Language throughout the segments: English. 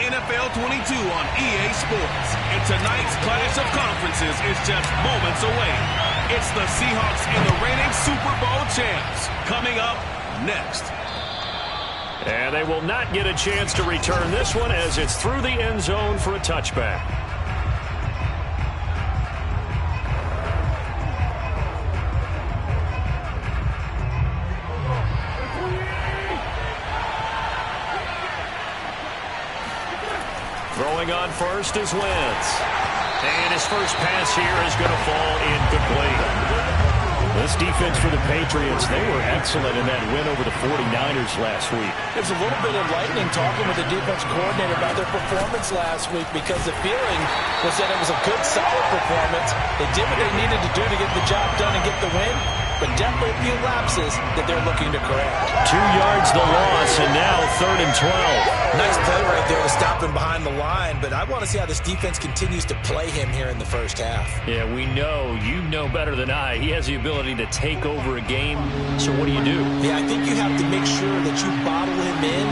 NFL 22 on EA Sports. And tonight's clash of conferences is just moments away. It's the Seahawks and the reigning Super Bowl champs coming up next. And they will not get a chance to return this one as it's through the end zone for a touchback. Throwing on first is Wentz. And his first pass here is going to fall incomplete. This defense for the Patriots, they were excellent in that win over the 49ers last week. It's a little bit enlightening talking with the defense coordinator about their performance last week because the feeling was that it was a good, solid performance. They did what they needed to do to get the job done and get the win, but definitely a few lapses that they're looking to correct. 2 yards the loss, and now 3rd and 12. Nice play right there to stop him behind the line, but I want to see how this defense continues to play him here in the first half. Yeah, we know. You know better than I. He has the ability to take over a game, so what do you do? Yeah, I think you have to make sure that you bottle him in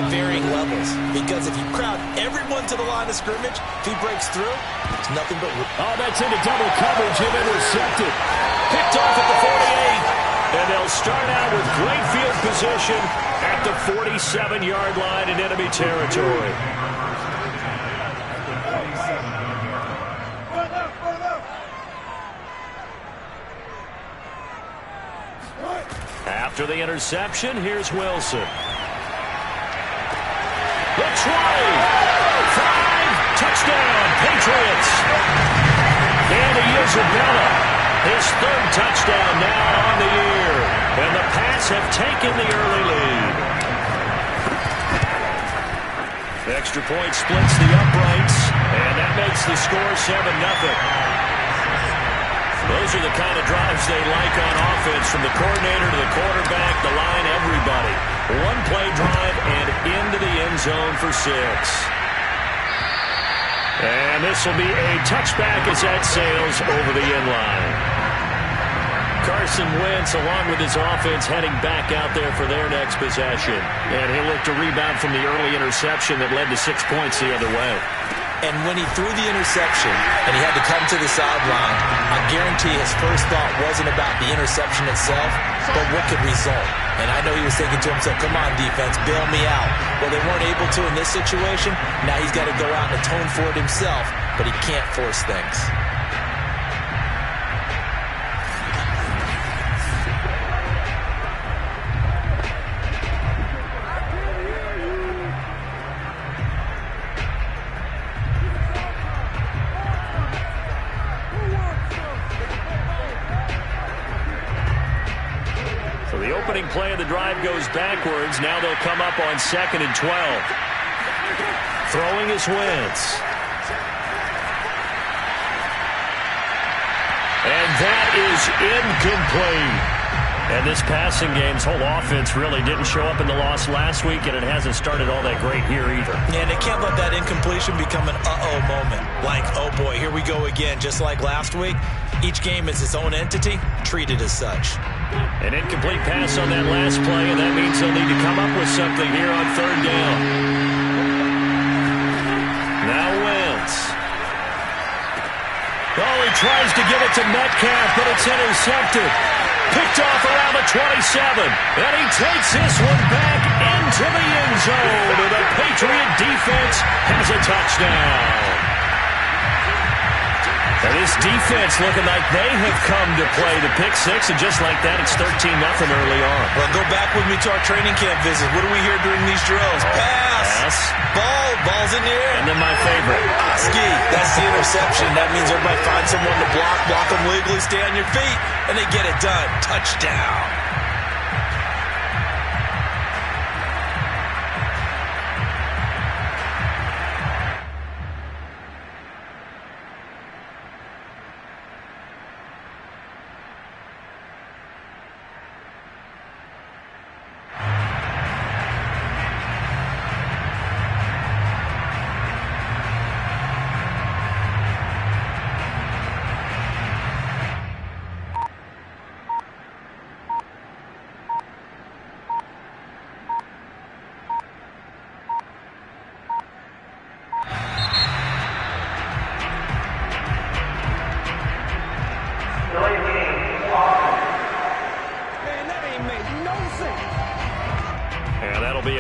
at varying levels, because if you crowd everyone to the line of scrimmage, if he breaks through, it's nothing but... Oh, that's into double coverage and intercepted. Picked off at the 48. And they'll start out with great field position at the 47-yard line in enemy territory. After the interception, here's Wilson. Looks right. 5, touchdown, Patriots. And Isabella. His 3rd touchdown now on the year. And the Pats have taken the early lead. The extra point splits the uprights, and that makes the score 7-0. Those are the kind of drives they like on offense, from the coordinator to the quarterback, the line, everybody. One play drive and into the end zone for 6. And this will be a touchback as that sails over the end line. Carson Wentz, along with his offense, heading back out there for their next possession. And he'll look to rebound from the early interception that led to 6 points the other way. And when he threw the interception and he had to come to the sideline, I guarantee his first thought wasn't about the interception itself, but what could result. And I know he was thinking to himself, come on, defense, bail me out. Well, they weren't able to in this situation. Now he's got to go out and atone for it himself, but he can't force things. Play of the drive goes backwards. Now they'll come up on 2nd and 12. Throwing is Wentz. And that is incomplete. And this passing game's whole offense really didn't show up in the loss last week, and it hasn't started all that great here either. Yeah, and they can't let that incompletion become an uh-oh moment. Like, oh boy, here we go again. Just like last week, each game is its own entity, treated as such. An incomplete pass on that last play, and that means they'll need to come up with something here on 3rd down. Now Wentz. Oh, he tries to give it to Metcalf, but it's intercepted. Picked off around the 27. And he takes this one back into the end zone. And the Patriot defense has a touchdown. And this defense looking like they have come to play the pick 6, and just like that, it's 13-0 early on. Well, go back with me to our training camp visit. What do we hear during these drills? Pass. Ball's in the air. And then my favorite. Ski. That's the interception. That means everybody finds someone to block them legally, stay on your feet, and they get it done. Touchdown.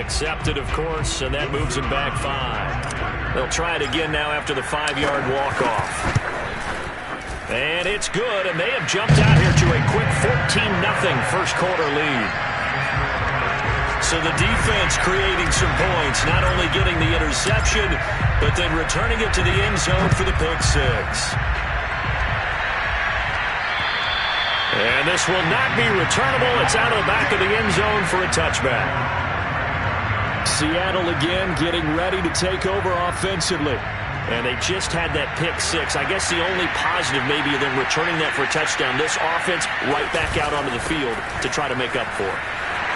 Accepted, of course, and that moves him back 5. They'll try it again now after the 5-yard walk-off. And it's good, and they have jumped out here to a quick 14-0 first-quarter lead. So the defense creating some points, not only getting the interception, but then returning it to the end zone for the pick 6. And this will not be returnable. It's out of the back of the end zone for a touchback. Seattle again getting ready to take over offensively. And they just had that pick 6. I guess the only positive maybe of them returning that for a touchdown. This offense right back out onto the field to try to make up for it.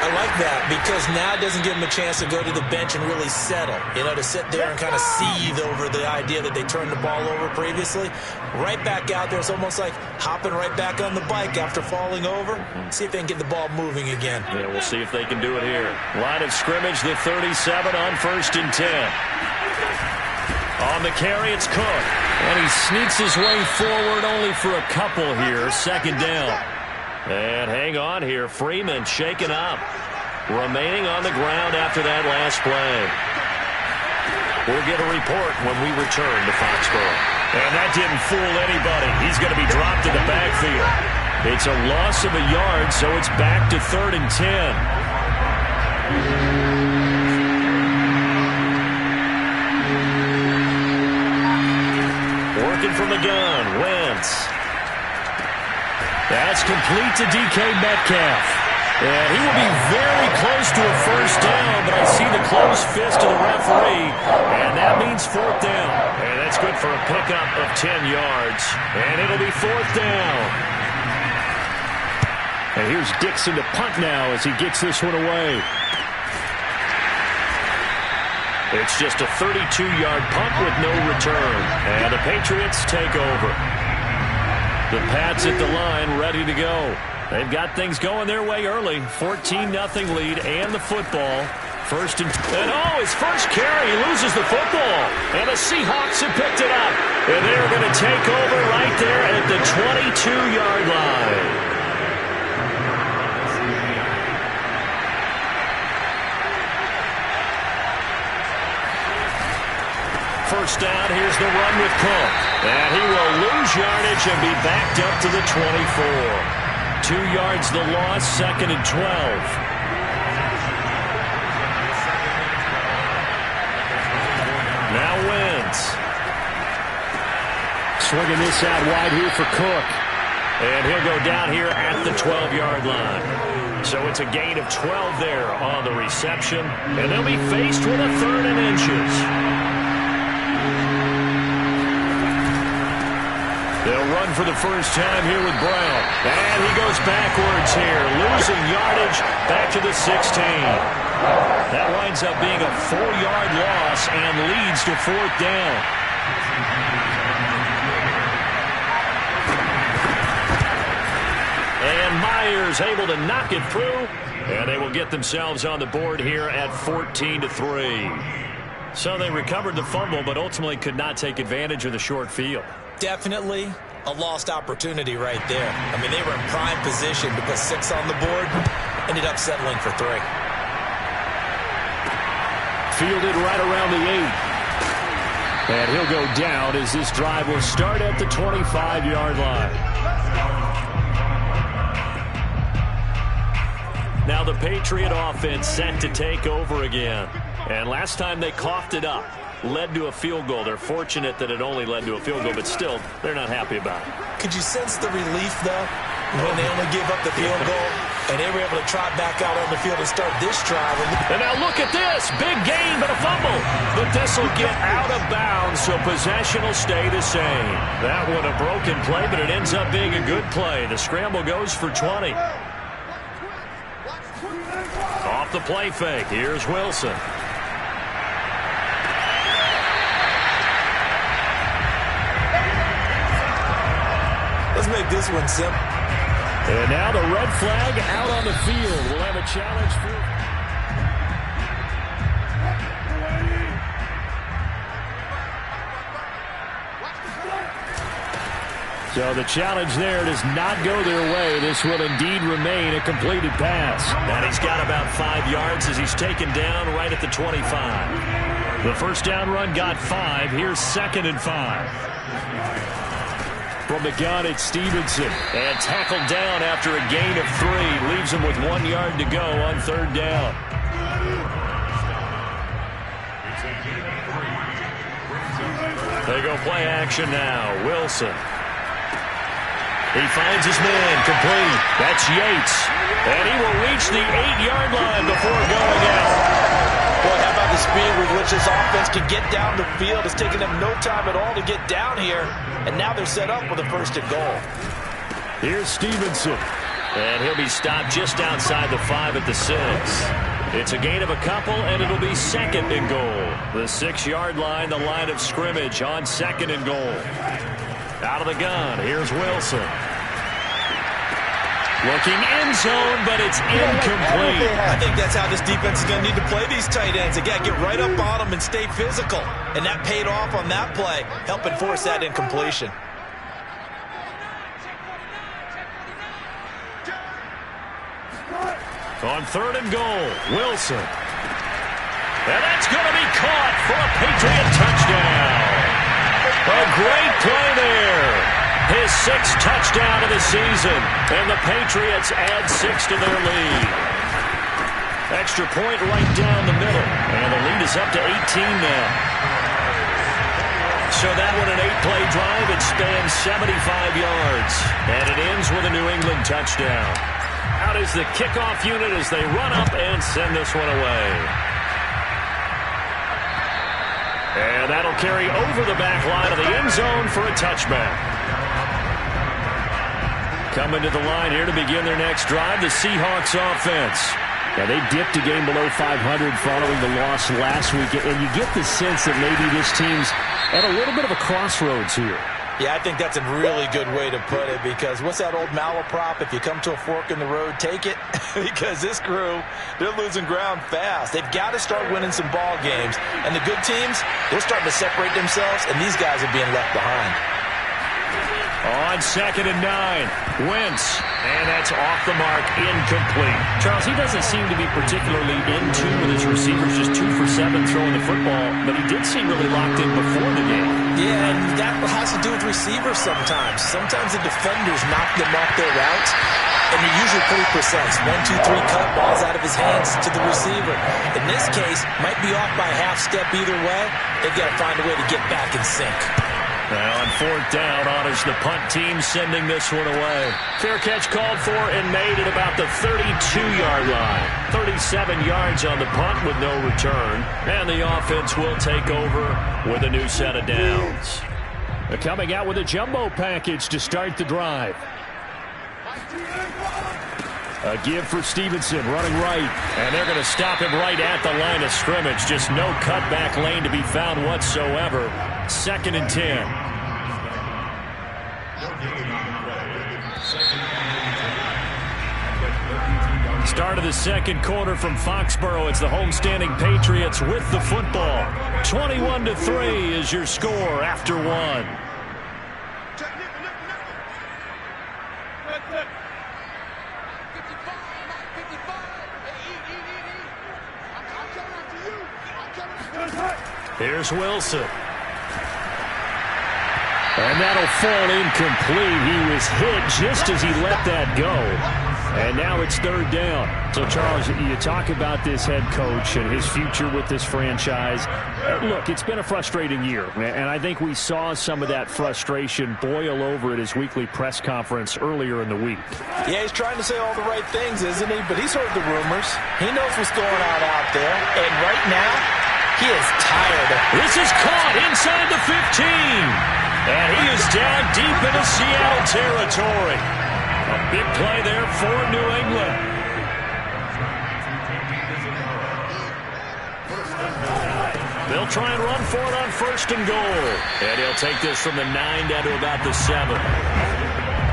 I like that because now it doesn't give them a chance to go to the bench and really settle. You know, to sit there and kind of seethe over the idea that they turned the ball over previously. Right back out there. It's almost like hopping right back on the bike after falling over. See if they can get the ball moving again. Yeah, we'll see if they can do it here. Line of scrimmage, the 37 on 1st and 10. On the carry, it's Cook. And he sneaks his way forward only for a couple here. 2nd down. And hang on here. Freeman shaken up. Remaining on the ground after that last play. We'll get a report when we return to Foxborough. And that didn't fool anybody. He's going to be dropped in the backfield. It's a loss of a yard, so it's back to 3rd and 10. Working from the gun, Wentz. That's complete to DK Metcalf. And he will be very close to a first down, but I see the closed fist of the referee, and that means 4th down. And that's good for a pickup of 10 yards, and it'll be 4th down. And here's Dixon to punt now as he gets this one away. It's just a 32-yard punt with no return, and the Patriots take over. The Pats at the line, ready to go. They've got things going their way early. 14-0 lead and the football. First and his first carry, he loses the football. And the Seahawks have picked it up. And they're going to take over right there at the 22-yard line. First down, here's the run with Cook. And he will lose yardage and be backed up to the 24. 2 yards the loss, 2nd and 12. Now Wentz. Swinging this out wide here for Cook. And he'll go down here at the 12-yard line. So it's a gain of 12 there on the reception. And they'll be faced with a 3rd and inches. They'll run for the first time here with Brown. And he goes backwards here, losing yardage back to the 16. That winds up being a 4-yard loss and leads to 4th down. And Myers able to knock it through. And they will get themselves on the board here at 14-3. So they recovered the fumble, but ultimately could not take advantage of the short field. Definitely a lost opportunity right there. I mean, they were in prime position to put 6 on the board. Ended up settling for 3. Fielded right around the 8. And he'll go down as this drive will start at the 25-yard line. Now the Patriot offense set to take over again. And last time they coughed it up. Led to a field goal. They're fortunate that it only led to a field goal, but still, they're not happy about it. Could you sense the relief, though, when they only gave up the field goal and they were able to trot back out on the field and start this drive? And now look at this. Big gain, but a fumble. But this will get out of bounds, so possession will stay the same. That one a broken play, but it ends up being a good play. The scramble goes for 20. Off the play fake. Here's Wilson. Let's make this one simple. And now the red flag out on the field. We'll have a challenge for... So the challenge there does not go their way. This will indeed remain a completed pass. And he's got about 5 yards as he's taken down right at the 25. The first down run got 5. Here's 2nd and 5. From the gun, it's Stevenson. And tackled down after a gain of 3. Leaves him with 1 yard to go on 3rd down. They go play action now. Wilson. He finds his man, complete. That's Yates. And he will reach the 8-yard line before going out. Boy, how about the speed with which this offense can get down the field? It's taken them no time at all to get down here. And now they're set up with a 1st and goal. Here's Stevenson. And he'll be stopped just outside the 5 at the 6. It's a gain of a couple, and it'll be 2nd and goal. The 6-yard line, the line of scrimmage on 2nd and goal. Out of the gun, here's Wilson. Looking end zone, but it's incomplete. I think that's how this defense is going to need to play these tight ends. They got to get right up on them and stay physical. And that paid off on that play, helping force that incompletion. On 3rd and goal, Wilson. And that's going to be caught for a Patriot touchdown. A great play there. His 6th touchdown of the season. And the Patriots add 6 to their lead. Extra point right down the middle. And the lead is up to 18 now. So that one, an 8-play drive. It spans 75 yards. And it ends with a New England touchdown. Out is the kickoff unit as they run up and send this one away. And that'll carry over the back line of the end zone for a touchback. Coming to the line here to begin their next drive, the Seahawks offense. Yeah, they dipped a game below 500 following the loss last week, and you get the sense that maybe this team's at a little bit of a crossroads here. Yeah, I think that's a really good way to put it, because what's that old malaprop? If you come to a fork in the road, take it. Because this crew, they're losing ground fast. They've got to start winning some ball games. And the good teams, they're starting to separate themselves, and these guys are being left behind. On 2nd and 9, Wentz. And that's off the mark, incomplete. Charles, he doesn't seem to be particularly in tune with his receivers, just 2 for 7 throwing the football, but he did seem really locked in before the game. Yeah, and that has to do with receivers sometimes. Sometimes the defenders knock them off their routes, and they're usually pretty precise. 1, 2, 3 cut balls out of his hands to the receiver. In this case, might be off by a half step either way. They've got to find a way to get back in sync. Now on 4th down, honors the punt team, sending this one away. Fair catch called for and made at about the 32-yard line. 37 yards on the punt with no return. And the offense will take over with a new set of downs. They're coming out with a jumbo package to start the drive. A give for Stevenson, running right. And they're going to stop him right at the line of scrimmage. Just no cutback lane to be found whatsoever. 2nd and 10. Start of the 2nd quarter from Foxborough. It's the homestanding Patriots with the football. 21-3 is your score after 1. Here's Wilson. And that'll fall incomplete. He was hit just as he let that go. And now it's 3rd down. So, Charles, you talk about this head coach and his future with this franchise. Look, it's been a frustrating year, and I think we saw some of that frustration boil over at his weekly press conference earlier in the week. Yeah, he's trying to say all the right things, isn't he? But he's heard the rumors. He knows what's going on out there. And right now, he is tired. This is caught inside the 15. And he is down deep into Seattle territory. A big play there for New England. They'll try and run for it on 1st and goal. And he'll take this from the 9 down to about the 7.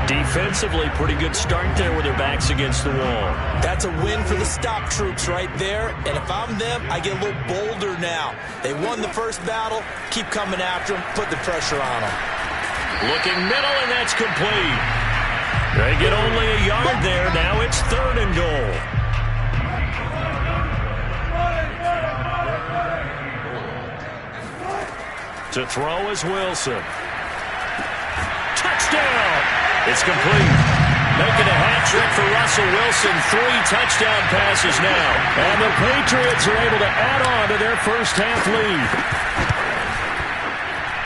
Defensively, pretty good start there with their backs against the wall. That's a win for the stop troops right there. And if I'm them, I get a little bolder now. They won the first battle. Keep coming after them. Put the pressure on them. Looking middle, and that's complete. They get only a yard there. Now it's 3rd and goal. To throw is Wilson. Touchdown! It's complete. Making a hat trick for Russell Wilson. 3 touchdown passes now. And the Patriots are able to add on to their first half lead.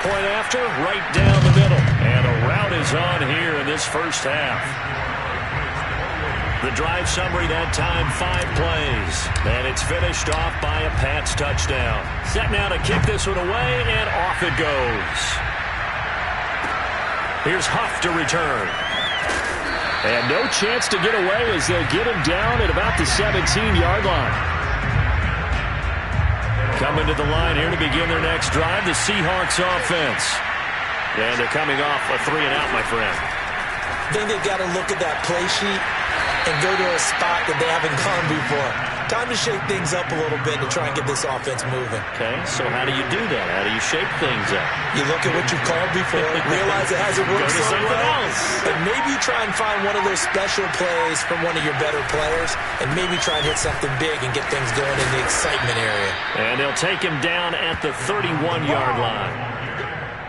Point after, right down the middle. And a route is on here in this first half. The drive summary that time, 5 plays. And it's finished off by a Pats touchdown. Set now to kick this one away, and off it goes. Here's Huff to return. And no chance to get away as they'll get him down at about the 17-yard line. Coming to the line here to begin their next drive, the Seahawks offense. And they're coming off a 3-and-out, my friend. I think they've got to look at that play sheet and go to a spot that they haven't gone before. Time to shake things up a little bit to try and get this offense moving. Okay, so how do you do that? How do you shake things up? You look at what you've called before, realize it hasn't worked so well, and maybe try and find one of those special plays from one of your better players, and maybe try and hit something big and get things going in the excitement area. And they'll take him down at the 31-yard line.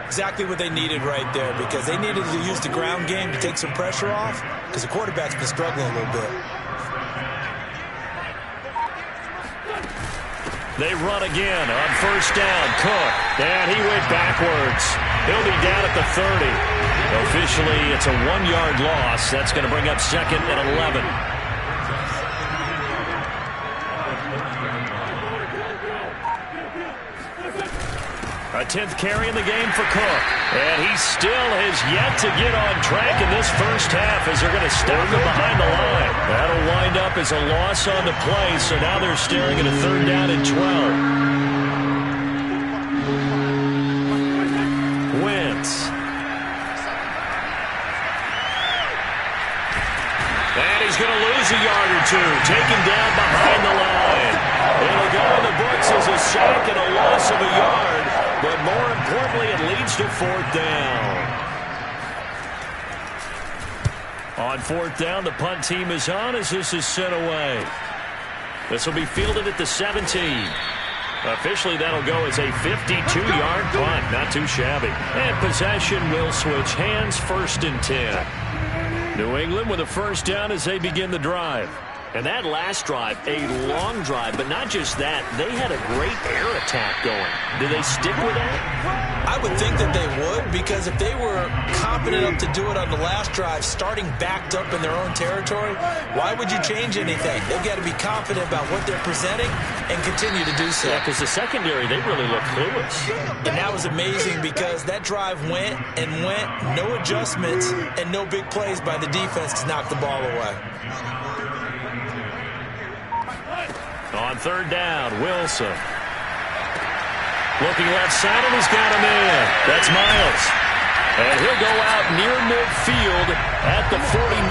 Exactly what they needed right there, because they needed to use the ground game to take some pressure off, because the quarterback's been struggling a little bit. They run again on first down. Cook, and he went backwards. He'll be down at the 30. Officially, it's a 1-yard loss. That's going to bring up 2nd and 11. A 10th carry in the game for Cook. And he still has yet to get on track in this first half as they're going to stop him behind the line. That'll wind up as a loss on the play, so now they're staring at a 3rd down and 12. Wentz. And he's going to lose a yard or two. Taken down behind the line. It'll go in the books as a sack and a loss of a yard. But more importantly, it leads to 4th down. On 4th down, the punt team is on as this is sent away. This will be fielded at the 17. Officially, that'll go as a 52-yard punt. Not too shabby. And possession will switch hands, 1st and 10. New England with a first down as they begin the drive. And that last drive, a long drive, but not just that. They had a great air attack going. Do they stick with that? I would think that they would, because if they were confident enough to do it on the last drive, starting backed up in their own territory, why would you change anything? They've got to be confident about what they're presenting and continue to do so. Yeah, because the secondary, they really look clueless. And that was amazing because that drive went and went, no adjustments, and no big plays by the defense to knock the ball away. On 3rd down, Wilson. Looking left side, and he's got him in. That's Miles. And he'll go out near midfield at the 49.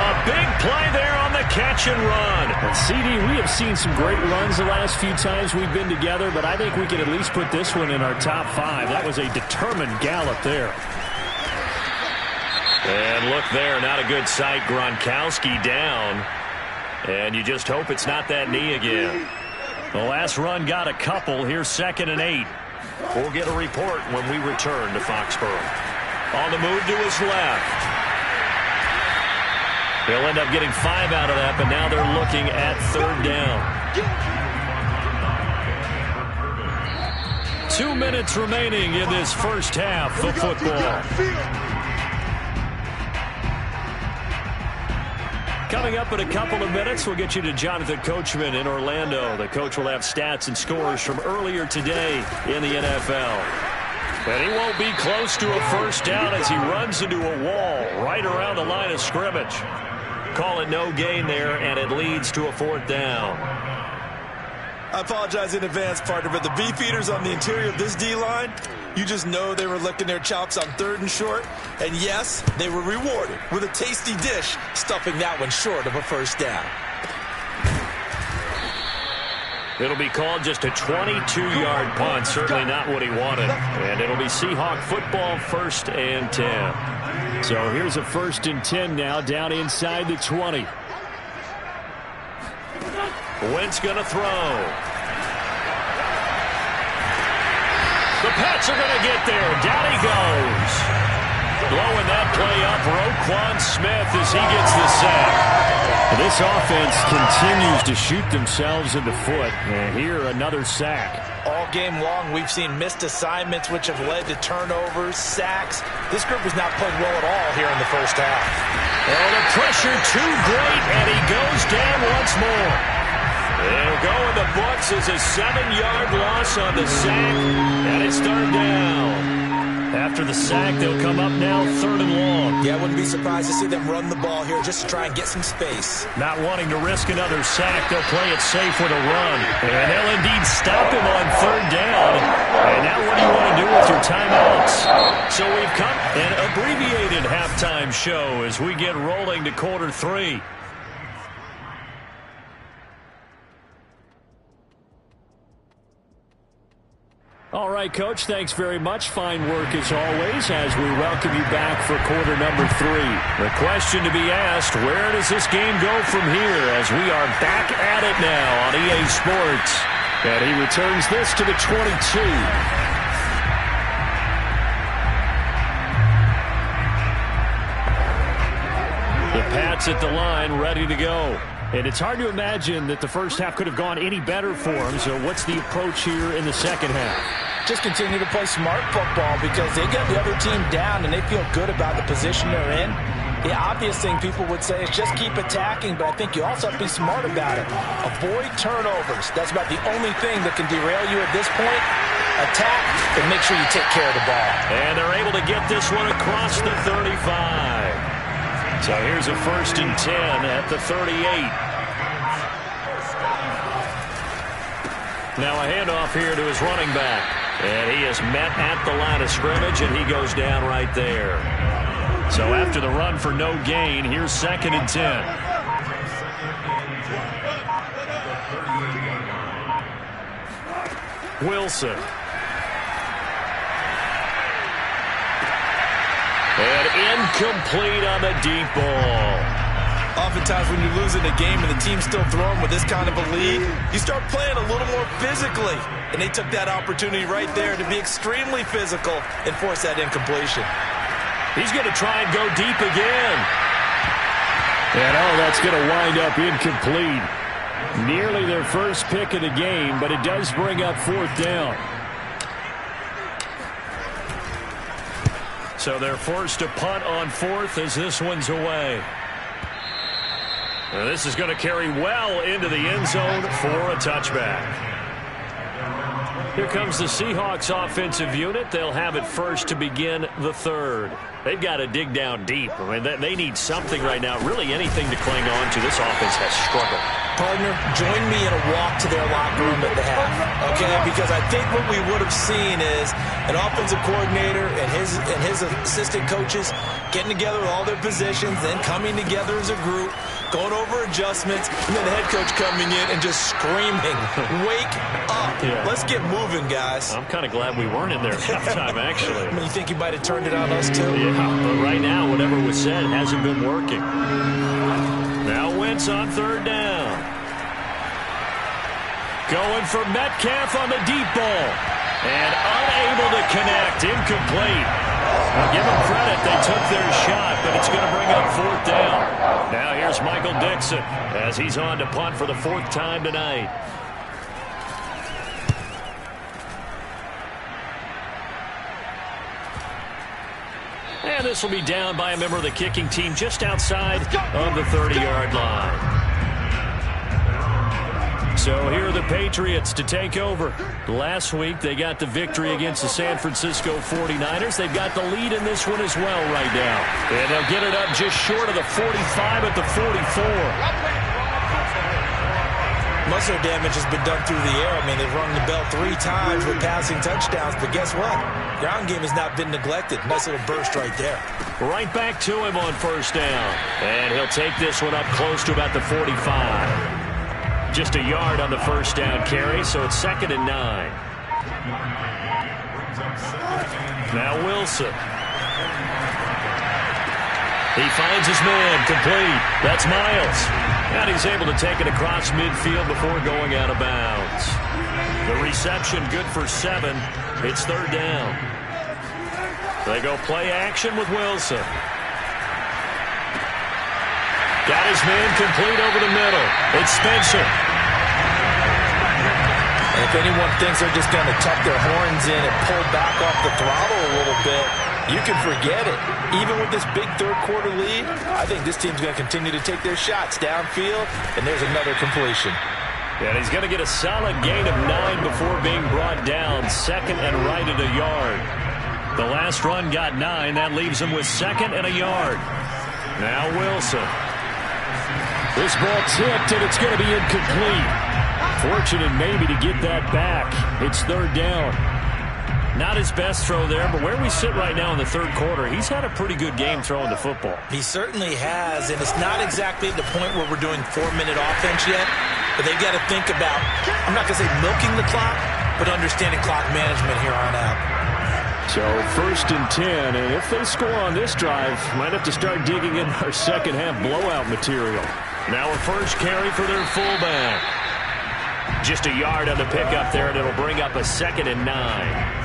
A big play there on the catch and run. And CD, we have seen some great runs the last few times we've been together, but I think we can at least put this one in our top 5. That was a determined gallop there. And look there, not a good sight. Gronkowski down. And you just hope it's not that knee again. The last run got a couple. Here's 2nd and 8. We'll get a report when we return to Foxborough. On the move to his left. They'll end up getting 5 out of that, but now they're looking at 3rd down. 2 minutes remaining in this first half of football. Coming up in a couple of minutes, we'll get you to Jonathan Coachman in Orlando. The coach will have stats and scores from earlier today in the NFL. And he won't be close to a first down as he runs into a wall right around the line of scrimmage. Call it no gain there, and it leads to a 4th down. I apologize in advance, partner, but the beefeaters on the interior of this D-line, you just know they were licking their chops on 3rd and short. And yes, they were rewarded with a tasty dish, stuffing that one short of a first down. It'll be called just a 22-yard punt. Certainly not what he wanted. And it'll be Seahawk football, 1st and 10. So here's a 1st and 10 now, down inside the 20. Wentz going to throw. The Pats are going to get there. Down he goes. Blowing that play up, Roquan Smith as he gets the sack. This offense continues to shoot themselves in the foot. And here, another sack. All game long, we've seen missed assignments, which have led to turnovers, sacks. This group has not played well at all here in the first half. Oh, the pressure too great, and he goes down once more. It'll go in the books as a 7-yard loss on the sack, and it's 3rd down. After the sack, they'll come up now 3rd and long. Yeah, I wouldn't be surprised to see them run the ball here just to try and get some space. Not wanting to risk another sack, they'll play it safe with a run. And they'll indeed stop him on 3rd down. And now what do you want to do with your timeouts? So we've come an abbreviated halftime show as we get rolling to quarter 3. All right, Coach, thanks very much. Fine work as always as we welcome you back for quarter number 3. The question to be asked, where does this game go from here as we are back at it now on EA Sports? And he returns this to the 22. The Pats at the line, ready to go. And it's hard to imagine that the first half could have gone any better for them. So what's the approach here in the second half? Just continue to play smart football because they get the other team down and they feel good about the position they're in. The obvious thing people would say is just keep attacking, but I think you also have to be smart about it. Avoid turnovers. That's about the only thing that can derail you at this point. Attack, but make sure you take care of the ball. And they're able to get this one across the 35. So here's a 1st and 10 at the 38. Now a handoff here to his running back. And he is met at the line of scrimmage, and he goes down right there. So after the run for no gain, here's 2nd and 10. Wilson. And incomplete on the deep ball. Oftentimes when you're losing a game and the team's still throwing with this kind of a lead, you start playing a little more physically. And they took that opportunity right there to be extremely physical and force that incompletion. He's going to try and go deep again. And that's going to wind up incomplete. Nearly their first pick of the game, but it does bring up 4th down. So they're forced to punt on 4th as this one's away. This is going to carry well into the end zone for a touchback. Here comes the Seahawks offensive unit. They'll have it first to begin the 3rd. They've got to dig down deep. I mean, they need something right now, really anything to cling on to. This offense has struggled. Partner, join me in a walk to their locker room at the half, okay? Because I think what we would have seen is an offensive coordinator and his assistant coaches getting together with all their positions, then coming together as a group, going over adjustments, and then the head coach coming in and just screaming, wake up. Yeah. Let's get moving, guys. I'm kind of glad we weren't in there at halftime, actually. I mean, you think you might have turned it on us, too? Yeah, but right now, whatever was said hasn't been working. Now Wentz on 3rd down. Going for Metcalf on the deep ball. And unable to connect. Incomplete. I'll give them credit. They took their shot, but it's going to bring up 4th down. Now here's Michael Dixon as he's on to punt for the 4th time tonight. And this will be down by a member of the kicking team just outside of the 30-yard line. So here are the Patriots to take over. Last week, they got the victory against the San Francisco 49ers. They've got the lead in this one as well right now. And they'll get it up just short of the 45 at the 44. Most of their damage has been done through the air. I mean, they've rung the bell 3 times with passing touchdowns. But guess what? Ground game has not been neglected. Nice little burst right there. Right back to him on 1st down. And he'll take this one up close to about the 45. Just a yard on the first down carry, so it's 2nd and 9. Now Wilson. He finds his man, complete. That's Miles. And he's able to take it across midfield before going out of bounds. The reception good for 7. It's 3rd down. They go play action with Wilson. Got his man complete over the middle. It's Spencer. And if anyone thinks they're just going to tuck their horns in and pull back off the throttle a little bit, you can forget it. Even with this big third-quarter lead, I think this team's going to continue to take their shots downfield, and there's another completion. And he's going to get a solid gain of 9 before being brought down. 2nd and right at a yard. The last run got 9. That leaves him with 2nd and a yard. Now Wilson. This ball tipped, and it's going to be incomplete. Fortunate maybe to get that back. It's 3rd down. Not his best throw there, but where we sit right now in the third quarter, he's had a pretty good game throwing the football. He certainly has, and it's not exactly at the point where we're doing 4-minute offense yet, but they've got to think about, I'm not going to say milking the clock, but understanding clock management here on out. So 1st and 10, and if they score on this drive, might have to start digging in our second half blowout material. Now a first carry for their fullback. Just a yard on the pickup there, and it'll bring up a 2nd and 9.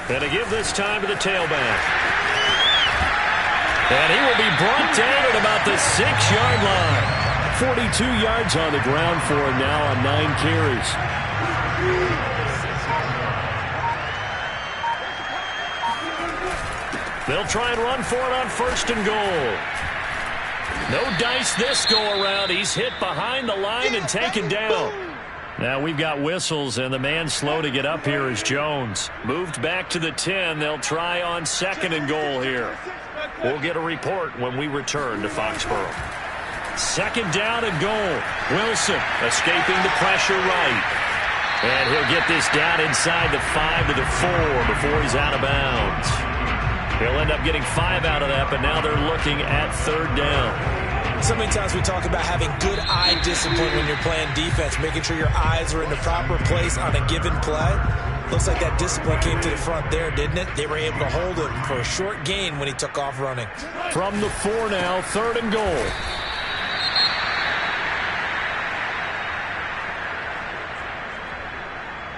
And to give this time to the tailback. And he will be brought down at about the 6-yard line. 42 yards on the ground for him now on 9 carries. They'll try and run for it on 1st and goal. No dice this go-around. He's hit behind the line and taken down. Now we've got whistles, and the man slow to get up here is Jones. Moved back to the 10. They'll try on 2nd and goal here. We'll get a report when we return to Foxborough. 2nd down and goal. Wilson escaping the pressure right. And he'll get this down inside the 5 to the 4 before he's out of bounds. He'll end up getting 5 out of that, but now they're looking at 3rd down. So many times we talk about having good eye discipline when you're playing defense, making sure your eyes are in the proper place on a given play. Looks like that discipline came to the front there, didn't it? They were able to hold him for a short gain when he took off running. From the 4 now, 3rd and goal.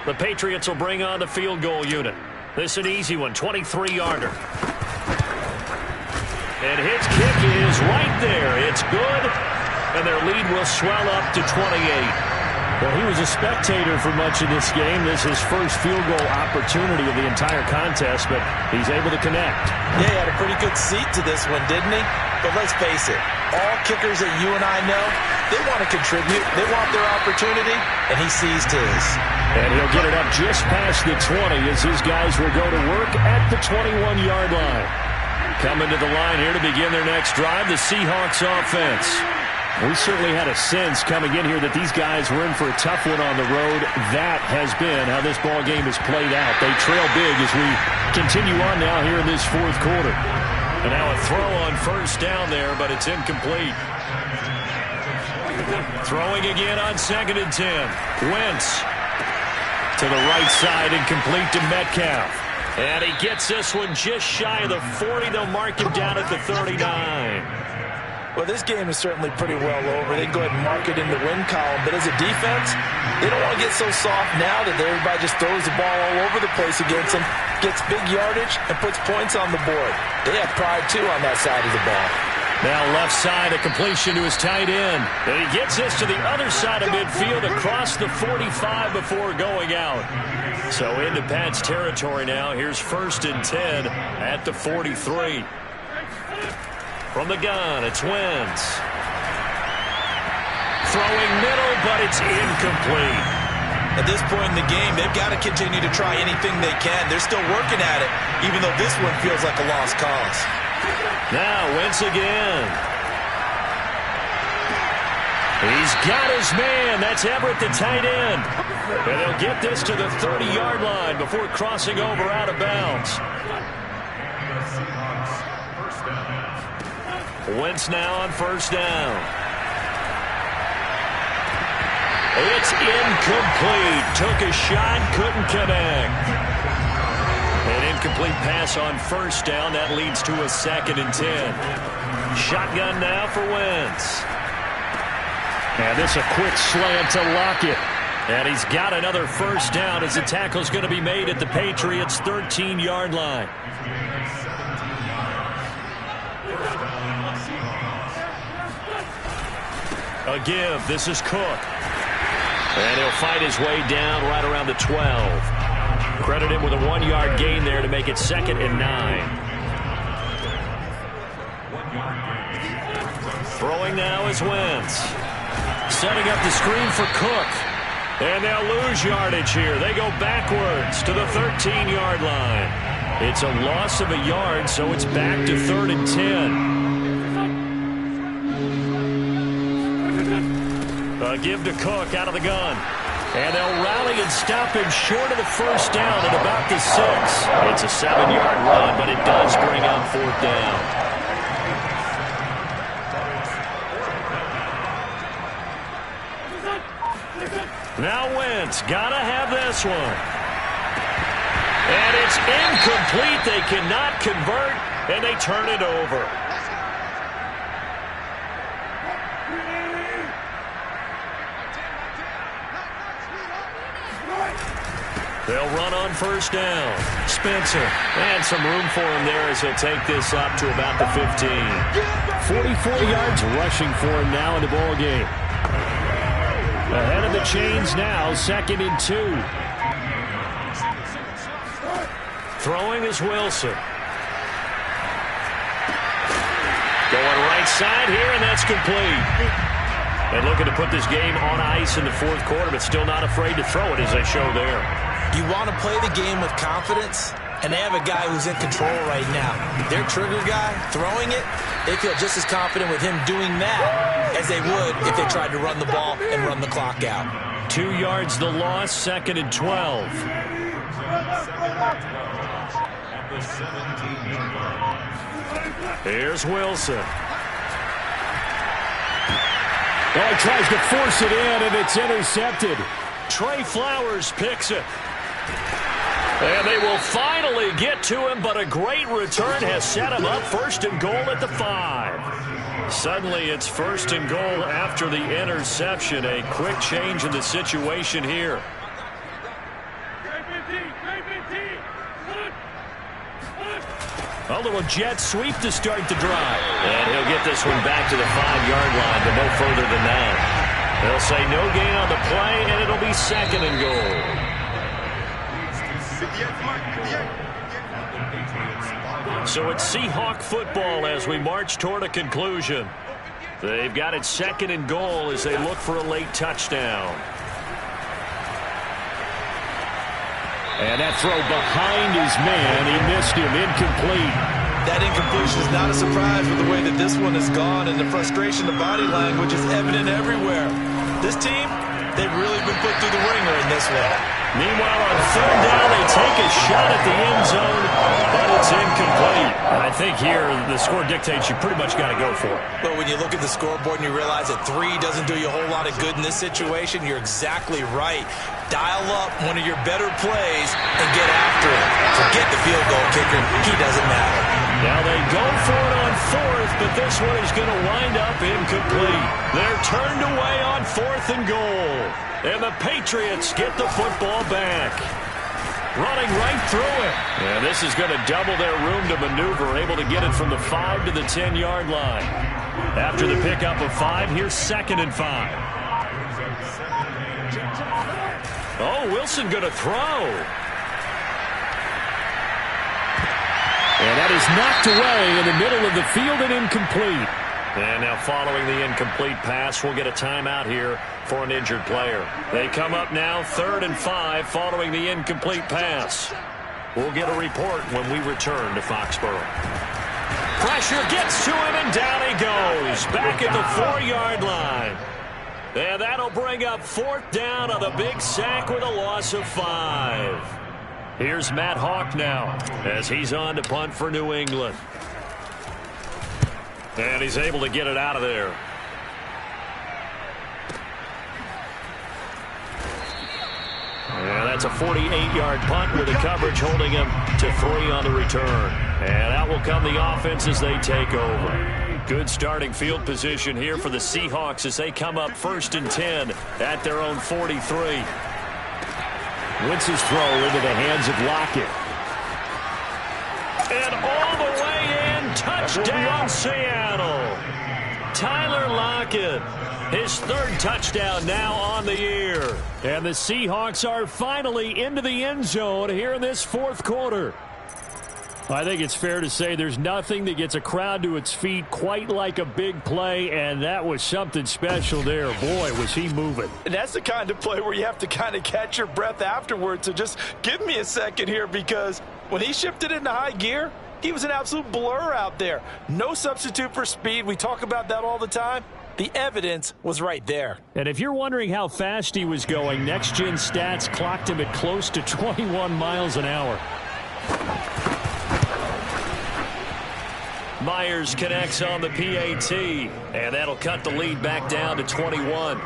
The Patriots will bring on the field goal unit. This is an easy one, 23-yarder. And his kick is right there. It's good, and their lead will swell up to 28. Well, he was a spectator for much of this game. This is his first field goal opportunity of the entire contest, but he's able to connect. Yeah, he had a pretty good seat to this one, didn't he? But let's face it, all kickers that you and I know, they want to contribute. They want their opportunity, and he seized his. And he'll get it up just past the 20 as his guys will go to work at the 21-yard line. Coming to the line here to begin their next drive, the Seahawks offense. We certainly had a sense coming in here that these guys were in for a tough one on the road. That has been how this ball game has played out. They trail big as we continue on now here in this fourth quarter. And now a throw on 1st down there, but it's incomplete. Throwing again on 2nd and 10. Wentz to the right side, incomplete to Metcalf. And he gets this one just shy of the 40. They'll mark him down at the 39. Well, this game is certainly pretty well over. They can go ahead and mark it in the win column. But as a defense, they don't want to get so soft now that everybody just throws the ball all over the place against them, gets big yardage, and puts points on the board. They have pride, too, on that side of the ball. Now left side, a completion to his tight end. And he gets this to the other side of midfield across the 45 before going out. So into Pat's territory now. Here's 1st and 10 at the 43. From the gun, it's Wentz. Throwing middle, but it's incomplete. At this point in the game, they've got to continue to try anything they can. They're still working at it, even though this one feels like a lost cause. Now, Wentz again. He's got his man. That's Everett, the tight end. And they'll get this to the 30-yard line before crossing over out of bounds. Wentz now on first down. It's incomplete. Took a shot, couldn't connect. An incomplete pass on first down. That leads to a 2nd and 10. Shotgun now for Wentz. And this a quick slant to Lockett. And he's got another first down as the tackle's going to be made at the Patriots' 13-yard line. A give. This is Cook. And he'll fight his way down right around the 12. Credit him with a 1-yard gain there to make it 2nd and 9. Throwing now is Wentz. Setting up the screen for Cook. And they'll lose yardage here. They go backwards to the 13-yard line. It's a loss of a yard, so it's back to 3rd and 10. A give to Cook out of the gun. And they'll rally and stop him short of the first down at about the 6. It's a 7-yard run, but it does bring up 4th down. Now Wentz, gotta have this one. And it's incomplete. They cannot convert, and they turn it over. They'll run on first down. Spencer. And some room for him there as he'll take this up to about the 15. 44 yards rushing for him now in the ball game. Ahead of the chains now, 2nd and 2. Throwing is Wilson. Going right side here, and that's complete. And looking to put this game on ice in the 4th quarter, but still not afraid to throw it as they show there. You want to play the game with confidence, and they have a guy who's in control right now. Their trigger guy, throwing it, they feel just as confident with him doing that as they would if they tried to run the ball and run the clock out. 2 yards the loss, 2nd and 12. Here's Wilson. Oh, he tries to force it in, and it's intercepted. Trey Flowers picks it. And they will finally get to him, but a great return has set him up 1st and goal at the 5. Suddenly it's 1st and goal after the interception. A quick change in the situation here. A little jet sweep to start the drive. And he'll get this one back to the 5-yard line, but no further than that. They'll say no gain on the play, and it'll be 2nd and goal. So it's Seahawk football as we march toward a conclusion. They've got it 2nd and goal as they look for a late touchdown. And that throw behind his man, he missed him, incomplete. That incompletion is not a surprise with the way that this one has gone, and the frustration, the body language is evident everywhere. This team, they've really been put through the ringer in this one. Meanwhile, on 3rd down, they take a shot at the end zone, but it's incomplete. And I think here the score dictates you pretty much got to go for it. But when you look at the scoreboard and you realize that 3 doesn't do you a whole lot of good in this situation, you're exactly right. Dial up one of your better plays and get after it. Forget the field goal kicker. He doesn't matter. Now they go for it on 4th, but this one is going to wind up incomplete. They're turned away on 4th and goal. And the Patriots get the football back. Running right through it. And this is going to double their room to maneuver, able to get it from the 5 to the 10-yard line. After the pickup of 5, here's 2nd and 5. Oh, Wilson going to throw. And that is knocked away in the middle of the field and incomplete. And now following the incomplete pass, we'll get a timeout here for an injured player. They come up now 3rd and 5 following the incomplete pass. We'll get a report when we return to Foxborough. Pressure gets to him, and down he goes. Back at the 4-yard line. And that'll bring up 4th down on the big sack with a loss of 5. Here's Matt Hawk now as he's on to punt for New England. And he's able to get it out of there. And that's a 48-yard punt with the coverage holding him to 3 on the return. And out will come the offense as they take over. Good starting field position here for the Seahawks as they come up 1st and 10 at their own 43. Wentz's throw into the hands of Lockett. And all the way in, touchdown Seattle. Tyler Lockett, his 3rd touchdown now on the year. And the Seahawks are finally into the end zone here in this 4th quarter. I think it's fair to say there's nothing that gets a crowd to its feet quite like a big play, and that was something special there. Boy, was he moving. And that's the kind of play where you have to kind of catch your breath afterwards. So just give me a second here, because when he shifted into high gear, he was an absolute blur out there. No substitute for speed. We talk about that all the time. The evidence was right there. And if you're wondering how fast he was going, Next Gen Stats clocked him at close to 21 miles an hour. Myers connects on the PAT, and that'll cut the lead back down to 21.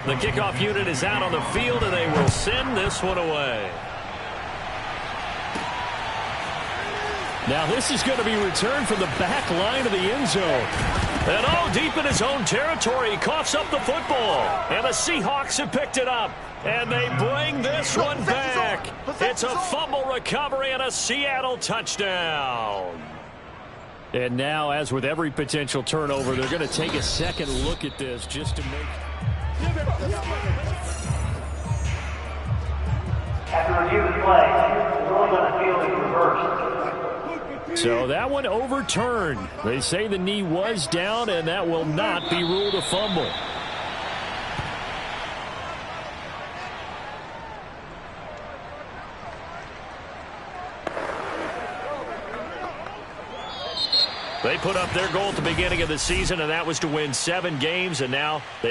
The kickoff unit is out on the field, and they will send this one away. Now this is going to be returned from the back line of the end zone. And deep in his own territory, he coughs up the football. And the Seahawks have picked it up. And they bring this one back. It's a fumble recovery and a Seattle touchdown. And now, as with every potential turnover, they're going to take a second look at this just to make... After review of play, the ruling on the field is reversed. So that one overturned. They say the knee was down, and that will not be ruled a fumble. They put up their goal at the beginning of the season, and that was to win 7 games, and now they've